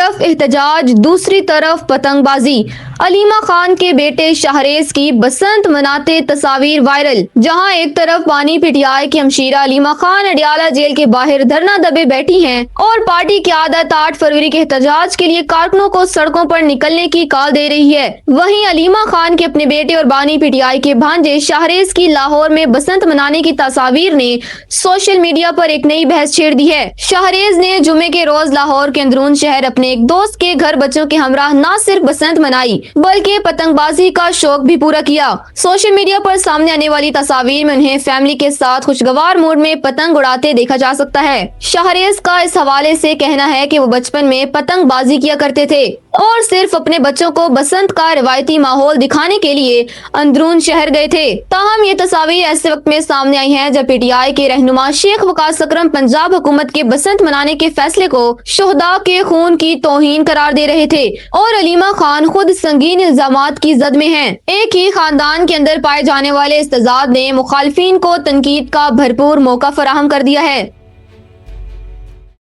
طرف احتجاج دوسری طرف پتنگ بازی، علیمہ خان کے بیٹے شاہریز کی بسنت مناتے تصاویر وائرل، جہاں ایک طرف بانی پی ٹی آئی کی ہمشیرہ علیمہ خان اڈیالہ جیل کے باہر دھرنا دبے بیٹھی ہیں اور پارٹی قیادت 8 فروری کے احتجاج کے لیے کارکنوں کو سڑکوں پر نکلنے کی کال دے رہی ہے، وہیں علیمہ خان کے اپنے بیٹے اور بانی پی ٹی آئی کے بھانجے شاہریز کی لاہور میں بسنت منانے کی تصاویر نے سوشل میڈیا پر ایک نئی بحث چھیڑ دی ہے۔ شاہریز نے جمعے کے روز لاہور کے اندرون شہر اپنے ایک دوست کے گھر بچوں کے ہمراہ نہ صرف بسنت منائی بلکہ پتنگ بازی کا شوق بھی پورا کیا۔ سوشل میڈیا پر سامنے آنے والی تصاویر میں انہیں فیملی کے ساتھ خوشگوار موڈ میں پتنگ اڑاتے دیکھا جا سکتا ہے۔ شاہریز کا اس حوالے سے کہنا ہے کہ وہ بچپن میں پتنگ بازی کیا کرتے تھے اور صرف اپنے بچوں کو بسنت کا روایتی ماحول دکھانے کے لیے اندرون شہر گئے تھے۔ تاہم یہ تصاویر ایسے وقت میں سامنے آئی ہیں جب پی ٹی آئی کے رہنما شیخ وقاص اکرم پنجاب حکومت کے بسنت منانے کے فیصلے کو شہداء کے خون کی توہین قرار دے رہے تھے اور علیمہ خان خود سنگین الزامات کی زد میں ہیں۔ ایک ہی خاندان کے اندر پائے جانے والے اس تضاد نے مخالفین کو تنقید کا بھرپور موقع فراہم کر دیا ہے۔